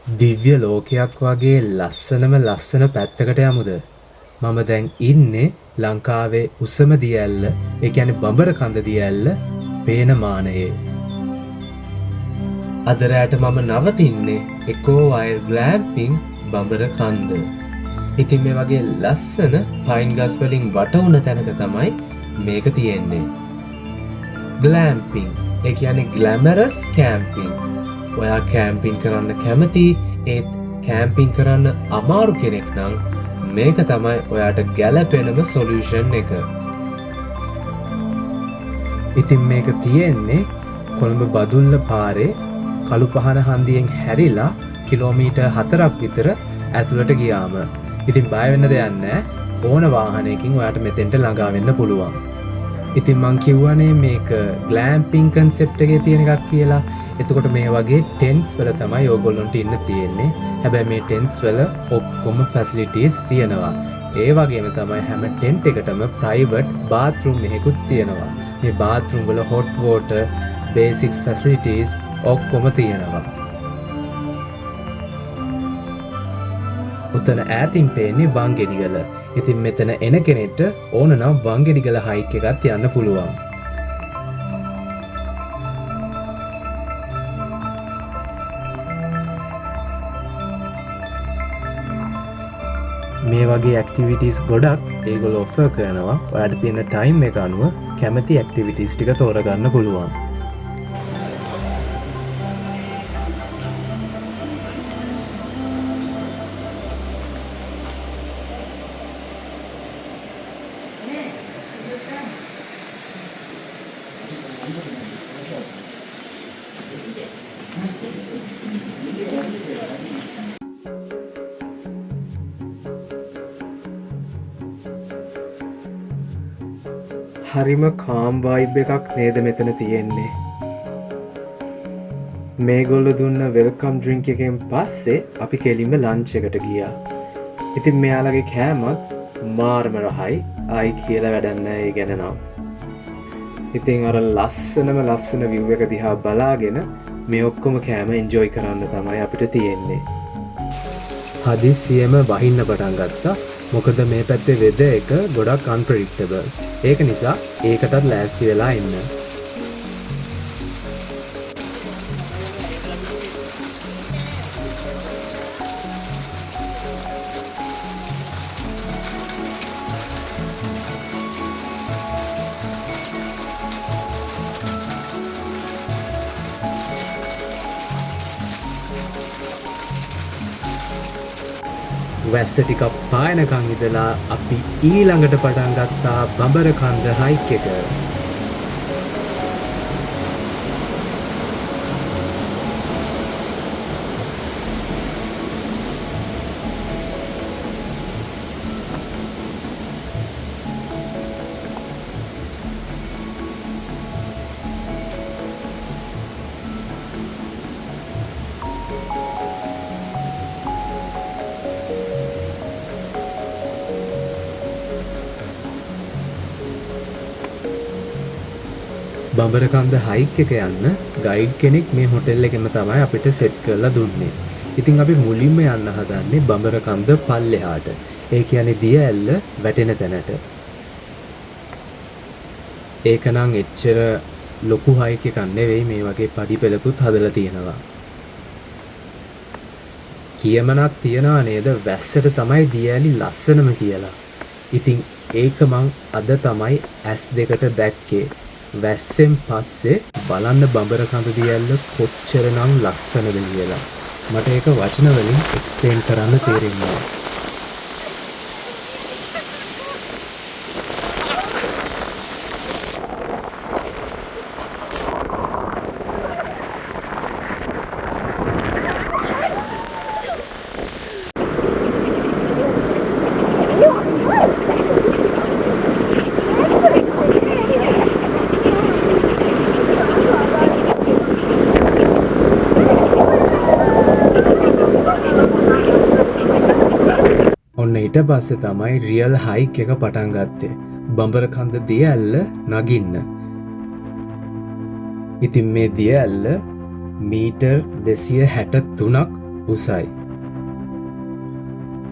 දිව්‍ය ලෝකයක් වගේ ලස්සනම ලස්සන පැත්තකට යමුද? මම දැන් ඉන්නේ ලංකාවේ උසම දිය ඇල්ල, ඒ කියන්නේ බඹරකන්ද දිය ඇල්ල පේන මානයේ. අද රැට මම නවතින්නේ එකෝ වයර් ග්ලෑම්පින් බඹරකන්ද. ඉතින් මේ වගේ ලස්සන පයින් ගස් වලින් වටවුන තැනක තමයි මේක තියෙන්නේ. ග්ලෑම්පින්, ඒ කියන්නේ ග්ලැමරස් කැම්පින්. ඔයා කැම්පින් කරන්න කැමති ඒත් කැම්පින් කරන්න අමාරු කෙනෙක් නම් මේක තමයි ඔයාට ගැලපෙනම සොලියුෂන් එක. ඉතින් මේක තියෙන්නේ කොළඹ බදුල්ල පාරේ කළු පහන හන්දියෙන් හැරිලා කිලෝමීටර් 4ක් විතර ඇතුළට ගියාම. ඉතින් බය වෙන්න දෙයක් නැහැ. ඕන වාහනයකින් ඔයාට මෙතෙන්ට ළඟා වෙන්න පුළුවන්. ඉතින් මං කිව්වනේ මේක ග්ලෑම්පින් කන්සෙප්ට් එකේ තියෙන එකක් කියලා. එතකොට මේ වගේ ටෙන්ට්ස් වල තමයි ඕගොල්ලොන්ට ඉන්න තියෙන්නේ. හැබැයි මේ ටෙන්ට්ස් වල ඔක්කොම ෆැසිලිටිස් තියෙනවා. ඒ වගේම තමයි හැම ටෙන්ට් එකටම ප්‍රයිවට් බාත්රූම් එකකුත් තියෙනවා. මේ බාත්රූම් වල හොට් වෝටර්, බේසික් ෆැසිලිටිස් ඔක්කොම තියෙනවා. උතන ඈතින් පේන්නේ වංගෙඩිගල. ඉතින් මෙතන එන කෙනෙක්ට ඕන නම් වංගෙඩිගල හයික් එකත් යන්න පුළුවන්. මේ වගේ ඇක්ටිවිටිස් ගොඩක් ඒගොල්ලෝ ඔෆර් කරනවා. ඔයාලට තියෙන ටයිම් එක අනුව කැමති ඇක්ටිවිටිස් ටික තෝරගන්න පුළුවන්. හරිම කාම් වයිබ් එකක් නේද මෙතන තියෙන්නේ. මේගොල්ලෝ දුන්න වෙල්කම් ඩ්‍රින්ක් එකෙන් පස්සේ අපි කෙලින්ම ලන්ච් එකට ගියා. ඉතින් මෙයාලගේ කෑමත් මාරම රහයි. ආයි කියලා වැඩක් නැහැ ඒ ගැන නම්. ඉතින් අර ලස්සන view එක දිහා බලාගෙන මේ ඔක්කොම කෑම එන්ජොයි කරන්න තමයි අපිට තියෙන්නේ. හදිස්සියෙම වහින්න පටන් ගත්තා. මොකද මේ පැත්තේ වෙදර් එක ගොඩක් අන්ප්‍රෙඩික්ටබල්. ඒක නිසා ඒකටත් ලෑස්ති වෙලා ඉන්න. වැස්ස ටිකක් පායනකං ඉඳලා අපි ඊළඟට පටන් ගත්තා බඹරකන්ද හයික් එක. බඹරකන්ද හයික් එක යන්න ගයිඩ් කෙනෙක් මේ හොටෙල් එකෙම තමයි අපිට සෙට් කරලා දුන්නේ. ඉතින් අපි මුලින්ම යන්න හදන්නේ බඹරකන්ද පල්ලෙහාට. ඒ කියන්නේ දිය ඇල්ල වැටෙන තැනට. ඒක නම් එච්චර ලොකු හයික් එකක් නෙවෙයි, මේ වගේ පඩි පෙළකුත් හදලා තියෙනවා. කියමනක් තියනවා නේද වැස්සට තමයි දිය ඇලි ලස්සනම කියලා. ඉතින් ඒක මං අද තමයි S2ට දැක්කේ. වැස්සෙන් පස්සේ බලන්න බඹරකන්ද දිය ඇල්ල කොච්චරනම් ලස්සනද කියලා. මට ඒක වචන වලින් එක්ස්ප්ලේන් කරන්න තේරෙන්නේ නැහැ. ඔන්න ඊට පස්සේ තමයි රියල් හයික් එක පටන් ගත්තේ. බඹරකන්ද දිය ඇල්ල නගින්න. ඉතින් මේ දිය ඇල්ල මීටර් 263ක් උසයි.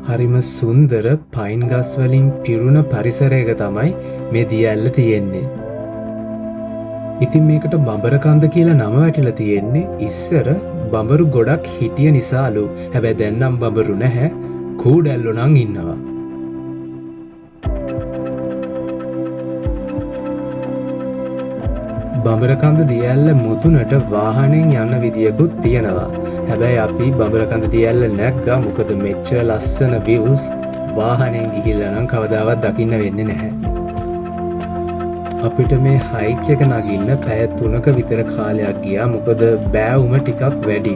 හරිම සුන්දර පයින් ගස් වලින් පිරුණ පරිසරයක තමයි මේ දියඇල්ල තියෙන්නේ. ඉතින් මේකට බඹරකන්ද කියලා නම වැටිලා තියෙන්නේ ඉස්සර බඹරු ගොඩක් හිටිය නිසාලු. හැබැයි දැන් නම් බඹරු නැහැ. කූඩැල්ලෝ නම් ඉන්නවා. බඹරකන්ද දියඇල්ල මුතුනට වාහනෙන් යන්න විදියකුත් තියෙනවා. හැබැයි අපි බඹරකන්ද දියඇල්ල නැග්ගා. මොකද මෙච්චර ලස්සන views වාහනෙන් ගිහිල්ලා නම් කවදාවත් දකින්න වෙන්නේ නැහැ. අපිට මේ හයික් එක නගින්න පැය 3ක විතර කාලයක් ගියා. මොකද බෑවුම ටිකක් වැඩි.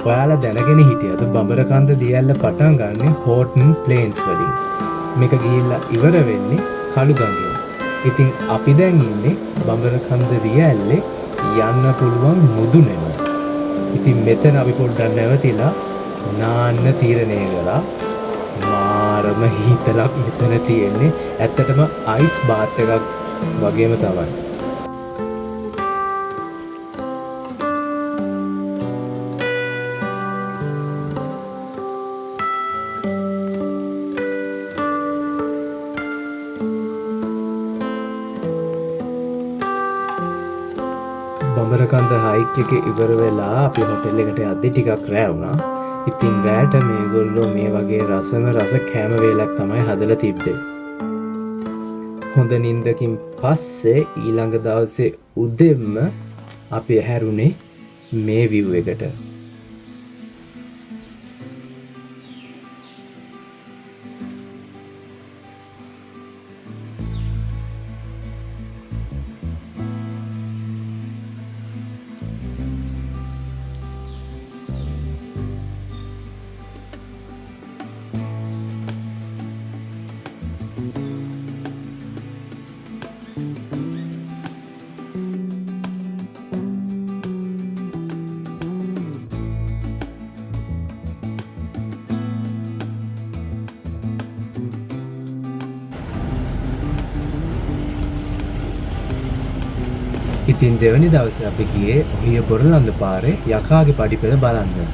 ඔයාලා දැනගෙන හිටියද බඹරකන්ද දියඇල්ල පටන් ගන්න හෝටන් ප්ලේන්ස් වලින්. මේක ගිහිල්ලා ඉවර වෙන්නේ කළුගඟින්. ඉතින් අපි දැන් ඉන්නේ බඹරකන්ද දියඇල්ලේ යන්න පුළුවන් මුදුනේම. ඉතින් මෙතන අපි පොඩ්ඩක් නැවතිලා නාන්න තීරණය කළා. මාරම හීතලක් මෙතන තියෙන්නේ. ඇත්තටම අයිස් බාත් එකක් වගේම තමයි. බඹරකන්ද හයික් එක ඉවර වෙලා අපි හොටෙල් එකට යද්දි ටිකක් රෑ වුණා. ඉතින් රෑට මේගොල්ලෝ මේ වගේ රසම රස කෑම වේලක් තමයි හදලා තිබ්බේ. හොඳ නිින්දකින් පස්සේ ඊළඟ දවසේ උදෙන්ම අපි හැරුණේ මේ view එකට. ඉතින් දෙවැනි දවසේ අපි ගියේ ඔහිය බොරලන්ද පාරේ යකාගේ පඩිපෙළ බලන්න.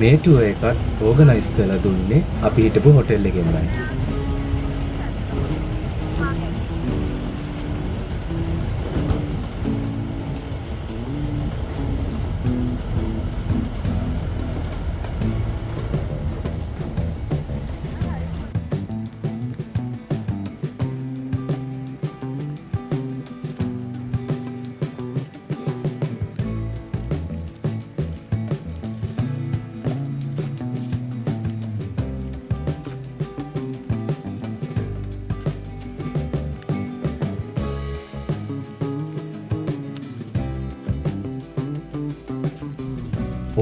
මේ ටුවර් එකත් ඕගනයිස් කරලා දුන්නේ අපි හිටපු හොටෙල් එකෙන්මයි.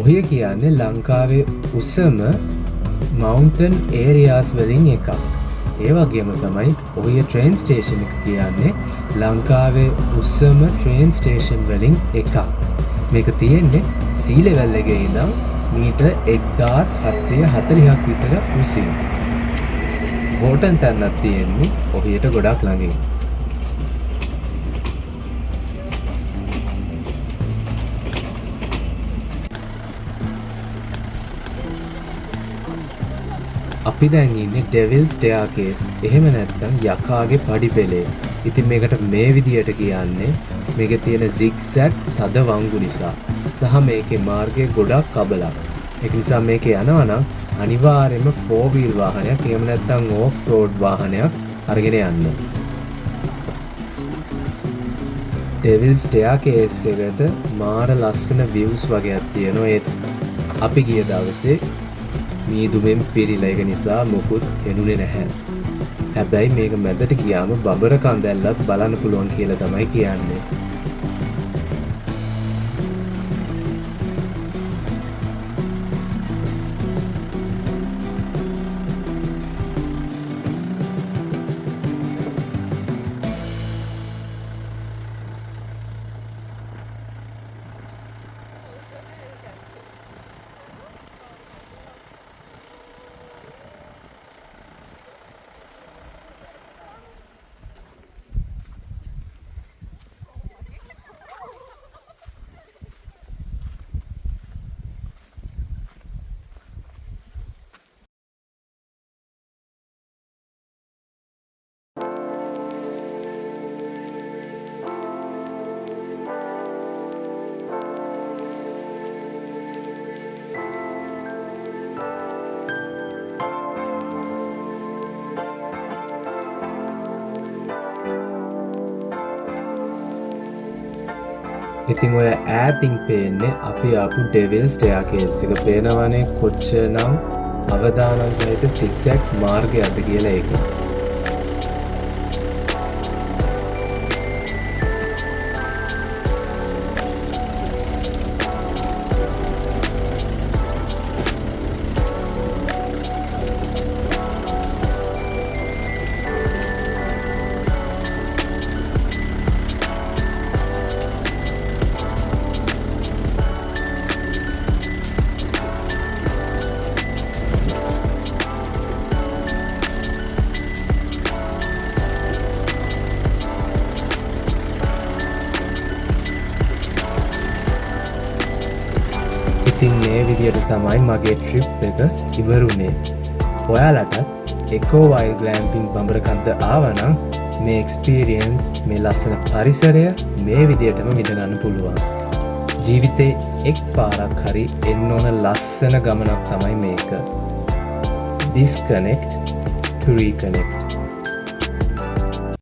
ඔහිය කියන්නේ ලංකාවේ උසම මවුන්ටන් ඒරියාස් වලින් එකක්. ඒ වගේම තමයි ඔය ට්‍රේන් ස්ටේෂන් එක කියන්නේ ලංකාවේ උසම ට්‍රේන් ස්ටේෂන් වලින් එකක්. මේක තියෙන්නේ සී ලෙවල් එකේ ඉඳන් මීටර් 1740ක් විතර උසින්. හෝටන් තැන්නක් තියෙන්නේ ඔහියට ගොඩක් ළඟින්. අපි දැන් ඉන්නේ ඩෙවිල් ස්ටෙයාකේස්. එහෙම නැත්නම් යකාගේ පඩිපෙළේ. ඉතින් මේකට මේ විදියට කියන්නේ මේකේ තියෙන zigzag තද වංගු නිසා සහ මේකේ මාර්ගය ගොඩක් කබලක්. ඒක නිසා මේකේ යනවා නම් අනිවාර්යයෙන්ම 4 wheel වාහනයක් එහෙම නැත්නම් off road වාහනයක් අරගෙන යන්න. ඩෙවිල් ස්ටෙයාකේස් එකට මාර ලස්සන views වගේක් තියෙනවා. ඒත් අපි ගිය දවසේ මීදුමෙන් පිරිලා ඒක නිසා මොකුත් එනුනේ නැහැ. හැබැයි මේක මැදට ගියාම බඹර කන්දැල්ලත් බලන්න පුළුවන් කියලා තමයි කියන්නේ. ඉතින් ඔය ඈතින් පේන්නේ අපි ආපු ඩෙවිල් ස්ටෙයාකේස් එක. පේනවනේ කොච්චරනම් අවදානම් සහිත zigzag මාර්ගයක්ද කියලා ඒක. ඉතින් මේ විදියට තමයි මගේ ට්‍රිප් එක ඉවරුනේ. ඔයාලටත් එකෝ වයිල්ඩ් ග්ලැම්පින් බඹරකන්ද ආවනම් මේ එක්ස්පීරියන්ස් මේ ලස්සන පරිසරය මේ විදියටම විඳගන්න පුළුවන්. ජීවිතේ එක් පාරක් හරි එන්න ඕන ලස්සන ගමනක් තමයි මේක. Disconnect to reconnect.